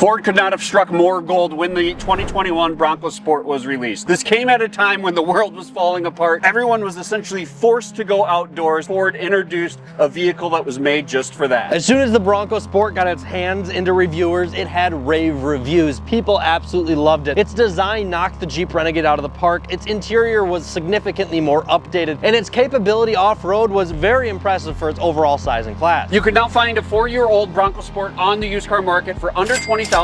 Ford could not have struck more gold when the 2021 Bronco Sport was released. This came at a time when the world was falling apart. Everyone was essentially forced to go outdoors. Ford introduced a vehicle that was made just for that. As soon as the Bronco Sport got its hands into reviewers, it had rave reviews. People absolutely loved it. Its design knocked the Jeep Renegade out of the park. Its interior was significantly more updated, and its capability off-road was very impressive for its overall size and class. You can now find a 4-year-old Bronco Sport on the used car market for under $20,000.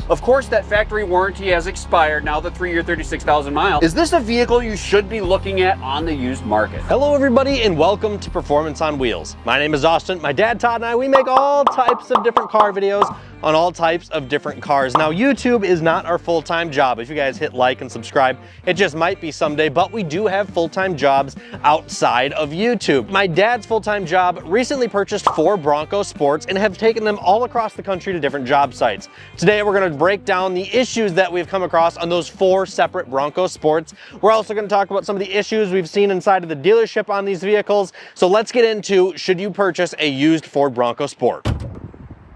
Of course, that factory warranty has expired now, the 3-year, 36,000 miles. Is this a vehicle you should be looking at on the used market? Hello everybody and welcome to Performance on Wheels. My name is Austin. My dad Todd and I, we make all types of different car videos on all types of different cars. Now, YouTube is not our full-time job. If you guys hit like and subscribe, it just might be someday, but we do have full-time jobs outside of YouTube. My dad's full-time job recently purchased 4 Bronco Sports and have taken them all across the country to different job sites. Today, we're gonna break down the issues that we've come across on those 4 separate Bronco Sports. We're also gonna talk about some of the issues we've seen inside of the dealership on these vehicles. So let's get into, should you purchase a used Ford Bronco Sport?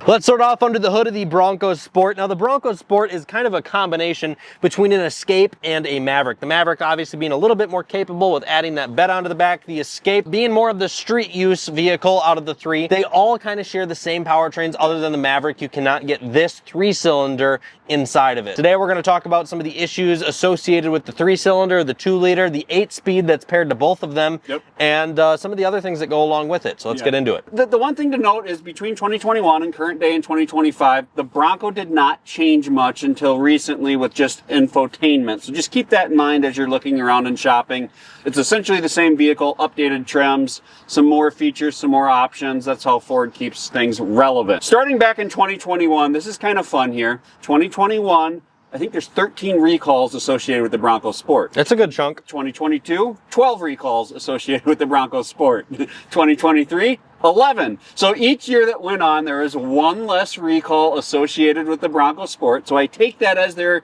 Let's start off under the hood of the Bronco Sport. Now, the Bronco Sport is kind of a combination between an Escape and a Maverick. The Maverick obviously being a little bit more capable with adding that bed onto the back. The Escape being more of the street use vehicle out of the 3. They all kind of share the same powertrains other than the Maverick. You cannot get this 3-cylinder inside of it. Today, we're going to talk about some of the issues associated with the 3-cylinder, the 2-liter, the 8-speed that's paired to both of them, and some of the other things that go along with it. So let's get into it. The one thing to note is between 2021 and current day in 2025, the Bronco did not change much until recently with just infotainment. So just keep that in mind as you're looking around and shopping. It's essentially the same vehicle, updated trims, some more features, some more options. That's how Ford keeps things relevant. Starting back in 2021, this is kind of fun here. 2021, I think there's 13 recalls associated with the Bronco Sport. That's a good chunk. 2022, 12 recalls associated with the Bronco Sport. 2023, 11. So each year that went on, there is one less recall associated with the Bronco Sport. So I take that as they're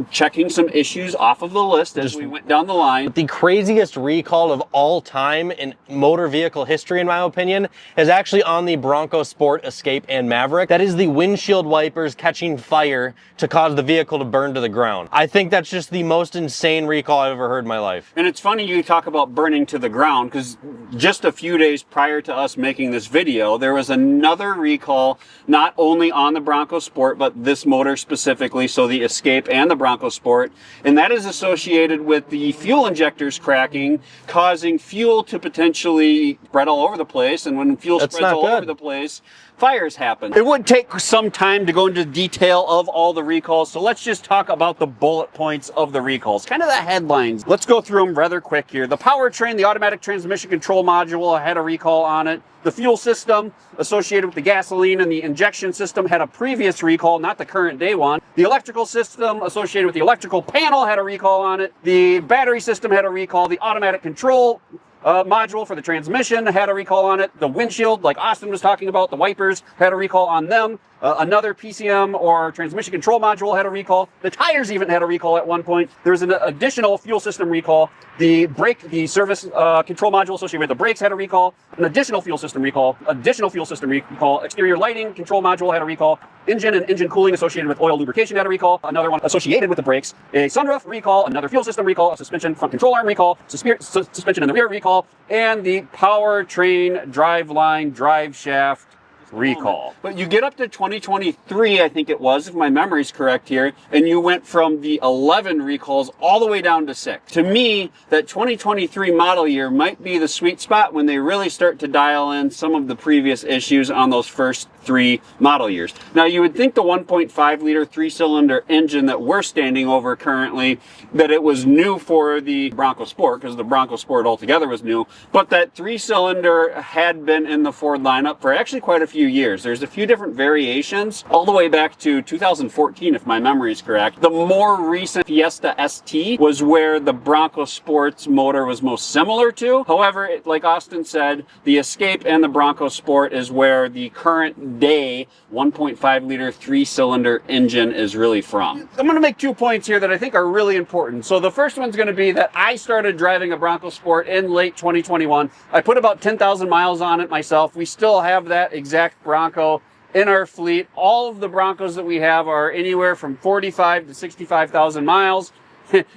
checking some issues off of the list as we went down the line. The craziest recall of all time in motor vehicle history, in my opinion, is actually on the Bronco Sport, Escape, and Maverick. That is the windshield wipers catching fire to cause the vehicle to burn to the ground. I think that's just the most insane recall I've ever heard in my life. And it's funny you talk about burning to the ground, because just a few days prior to us making this video, there was another recall, not only on the Bronco Sport, but this motor specifically, so the Escape and the Bronco Sport, and that is associated with the fuel injectors cracking, causing fuel to potentially spread all over the place, and when fuel spreads all over the place, fires happen. It would take some time to go into detail of all the recalls, so let's just talk about the bullet points of the recalls, kind of the headlines. Let's go through them rather quick here. The powertrain, the automatic transmission control module, had a recall on it. The fuel system associated with the gasoline and the injection system had a previous recall, not the current day one. The electrical system associated with the electrical panel had a recall on it. The battery system had a recall. The automatic control module for the transmission had a recall on it. The windshield, like Austin was talking about, the wipers had a recall on them. Another PCM or transmission control module had a recall. The tires even had a recall at one point. There's an additional fuel system recall. The brake, the service control module associated with the brakes had a recall. An additional fuel system recall. Additional fuel system recall. Exterior lighting control module had a recall. Engine and engine cooling associated with oil lubrication had a recall. Another one associated with the brakes. A sunroof recall. Another fuel system recall. A suspension front control arm recall. Suspension in the rear recall. And the powertrain, driveline, drive shaft recall. But you get up to 2023, I think it was, if my memory's correct here, and you went from the 11 recalls all the way down to 6. To me, that 2023 model year might be the sweet spot when they really start to dial in some of the previous issues on those first 3 model years. Now, you would think the 1.5-liter 3-cylinder engine that we're standing over currently, that it was new for the Bronco Sport, because the Bronco Sport altogether was new, but that 3-cylinder had been in the Ford lineup for actually quite a few years. There's a few different variations, all the way back to 2014, if my memory is correct. The more recent Fiesta ST was where the Bronco Sport's motor was most similar to. However, like Austin said, the Escape and the Bronco Sport is where the current day 1.5-liter 3-cylinder engine is really from. I'm going to make 2 points here that I think are really important. So the first one's going to be that I started driving a Bronco Sport in late 2021. I put about 10,000 miles on it myself. We still have that exact Bronco in our fleet. All of the Broncos that we have are anywhere from 45 to 65,000 miles.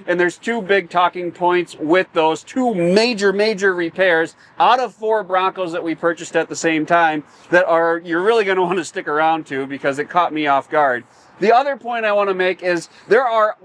And there's two big talking points with those two major repairs out of 4 Broncos that we purchased at the same time that are you're really going to want to stick around to, because it caught me off guard. The other point I want to make is there are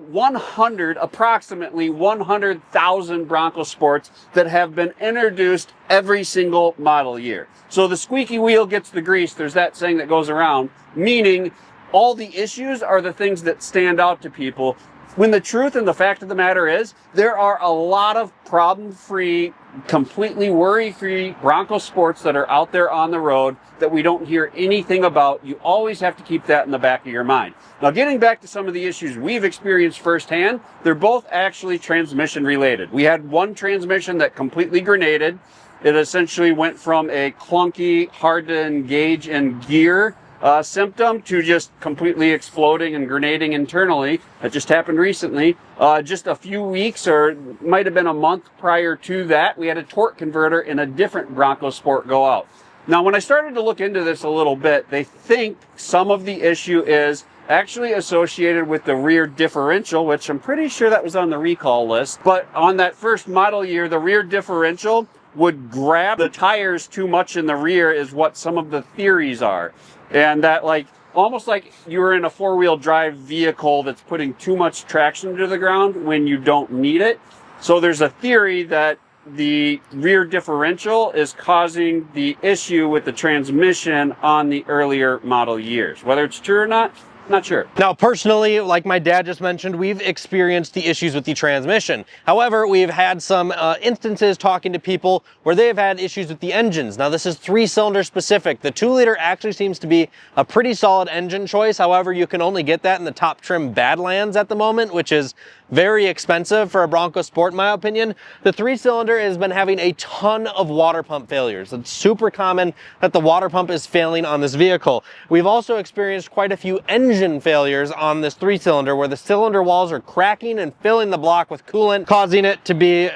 approximately 100,000 Bronco Sports that have been introduced every single model year. So the squeaky wheel gets the grease. There's that saying that goes around, meaning all the issues are the things that stand out to people. When the truth and the fact of the matter is, there are a lot of problem-free, completely worry-free Bronco Sports that are out there on the road that we don't hear anything about. You always have to keep that in the back of your mind. Now, getting back to some of the issues we've experienced firsthand, they're both actually transmission related. We had one transmission that completely grenaded. It essentially went from a clunky, hard to engage in gear symptom to just completely exploding and grenading internally. That just happened recently. Just a few weeks, or it might have been a month prior to that, we had a torque converter in a different Bronco Sport go out. Now, when I started to look into this a little bit, they think some of the issue is actually associated with the rear differential, which I'm pretty sure that was on the recall list. But on that first model year, the rear differential would grab the tires too much in the rear is what some of the theories are. And that, like, almost like you were in a 4-wheel drive vehicle that's putting too much traction to the ground when you don't need it. So there's a theory that the rear differential is causing the issue with the transmission on the earlier model years. Whether it's true or not, not sure. Now, personally, like my dad just mentioned, we've experienced the issues with the transmission. However, we've had some instances talking to people where they've had issues with the engines. Now, this is 3-cylinder specific. The 2-liter actually seems to be a pretty solid engine choice. However, you can only get that in the top trim Badlands at the moment, which is very expensive for a Bronco Sport, in my opinion. The 3-cylinder has been having a ton of water pump failures. It's super common that the water pump is failing on this vehicle. We've also experienced quite a few engine failures on this 3-cylinder where the cylinder walls are cracking and filling the block with coolant, causing it to be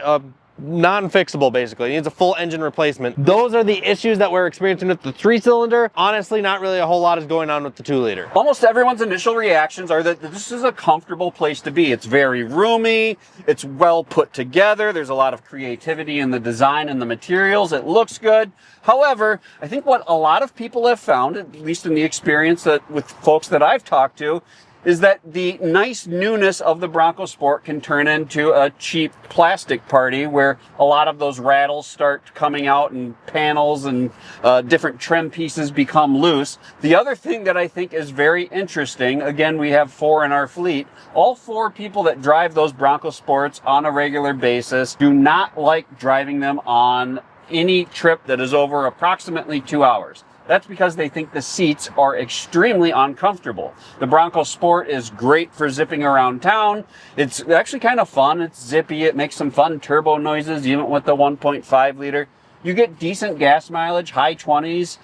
non-fixable. Basically, it needs a full engine replacement. Those are the issues that we're experiencing with the 3-cylinder. Honestly, not really a whole lot is going on with the 2-liter. Almost everyone's initial reactions are that this is a comfortable place to be. It's very roomy, it's well put together, there's a lot of creativity in the design and the materials, it looks good. However, I think what a lot of people have found, at least in the experience that with folks that I've talked to, is that the nice newness of the Bronco Sport can turn into a cheap plastic party where a lot of those rattles start coming out and panels and different trim pieces become loose. The other thing that I think is very interesting, again, we have 4 in our fleet. All 4 people that drive those Bronco Sports on a regular basis do not like driving them on any trip that is over approximately 2 hours. That's because they think the seats are extremely uncomfortable. The Bronco Sport is great for zipping around town. It's actually kind of fun. It's zippy. It makes some fun turbo noises, even with the 1.5 liter. You get decent gas mileage, high 20s,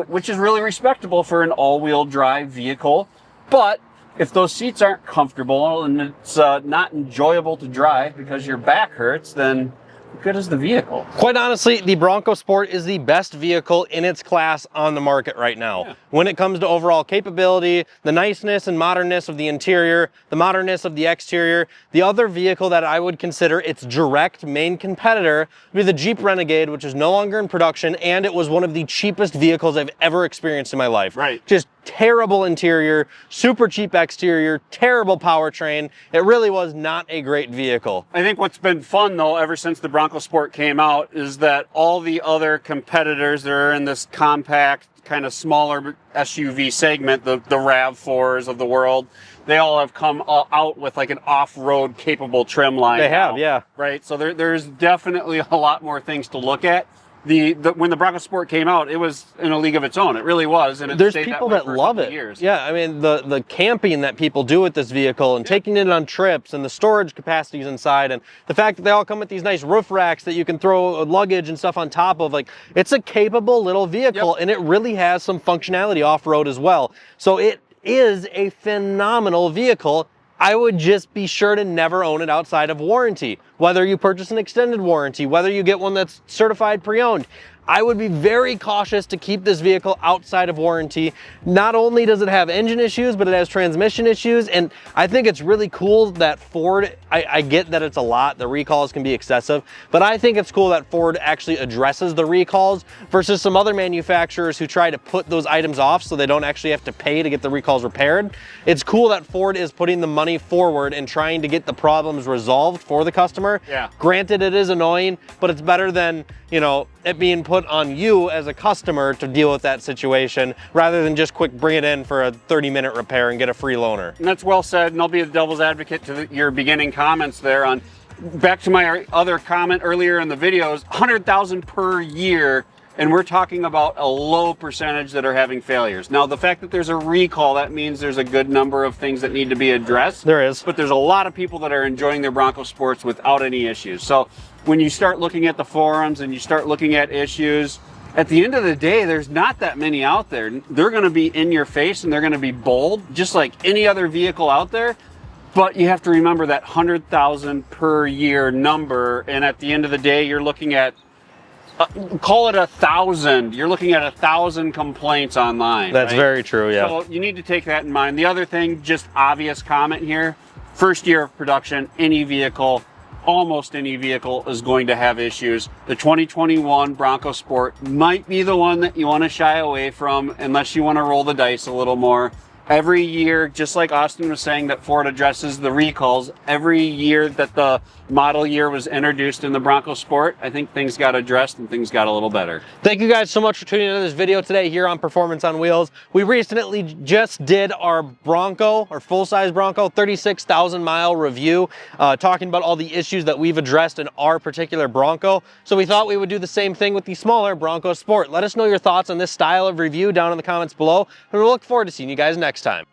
which is really respectable for an all-wheel drive vehicle. But if those seats aren't comfortable and it's not enjoyable to drive because your back hurts, then what good is the vehicle? Quite honestly, the Bronco Sport is the best vehicle in its class on the market right now. Yeah. When it comes to overall capability, the niceness and modernness of the interior, the modernness of the exterior, the other vehicle that I would consider its direct main competitor would be the Jeep Renegade, which is no longer in production, and it was one of the cheapest vehicles I've ever experienced in my life. Right. Just terrible interior, super cheap exterior, terrible powertrain. It really was not a great vehicle. I think what's been fun though, ever since the Bronco Sport came out, is that all the other competitors that are in this compact, kind of smaller SUV segment, the RAV4s of the world, they all have come out with like an off-road capable trim line. They have, yeah. Right, so there's definitely a lot more things to look at. When the Bronco Sport came out, it was in a league of its own. It really was. And there's people that love it. Years. Yeah, I mean, the camping that people do with this vehicle and taking it on trips and the storage capacities inside and the fact that they all come with these nice roof racks that you can throw luggage and stuff on top of, like, it's a capable little vehicle. Yep. And it really has some functionality off-road as well. So it is a phenomenal vehicle. I would just be sure to never own it outside of warranty. Whether you purchase an extended warranty, whether you get one that's certified pre-owned, I would be very cautious to keep this vehicle outside of warranty. Not only does it have engine issues, but it has transmission issues. And I think it's really cool that Ford, I get that it's a lot, the recalls can be excessive, but I think it's cool that Ford actually addresses the recalls versus some other manufacturers who try to put those items off so they don't actually have to pay to get the recalls repaired. It's cool that Ford is putting the money forward and trying to get the problems resolved for the customer. Yeah. Granted, it is annoying, but it's better than, you know, it being put on you as a customer to deal with that situation rather than just quick bring it in for a 30-minute repair and get a free loaner. And that's well said, and I'll be the devil's advocate to your beginning comments there on, back to my other comment earlier in the videos, 100,000 per year, and we're talking about a low percentage that are having failures. Now, the fact that there's a recall, that means there's a good number of things that need to be addressed. There is. But there's a lot of people that are enjoying their Bronco Sports without any issues. So when you start looking at the forums and you start looking at issues, at the end of the day, there's not that many out there. They're gonna be in your face and they're gonna be bold, just like any other vehicle out there. But you have to remember that 100,000 per year number. And at the end of the day, you're looking at, call it 1,000. You're looking at 1,000 complaints online. That's right? Very true, yeah. So you need to take that in mind. The other thing, just obvious comment here, first year of production, any vehicle, almost any vehicle is going to have issues. The 2021 Bronco Sport might be the one that you want to shy away from unless you want to roll the dice a little more. Every year, just like Austin was saying that Ford addresses the recalls, every year that the model year was introduced in the Bronco Sport, I think things got addressed and things got a little better. Thank you guys so much for tuning into this video today here on Performance on Wheels. We recently just did our Bronco, our full-size Bronco, 36,000 mile review, talking about all the issues that we've addressed in our particular Bronco. So we thought we would do the same thing with the smaller Bronco Sport. Let us know your thoughts on this style of review down in the comments below, and we'll look forward to seeing you guys next time.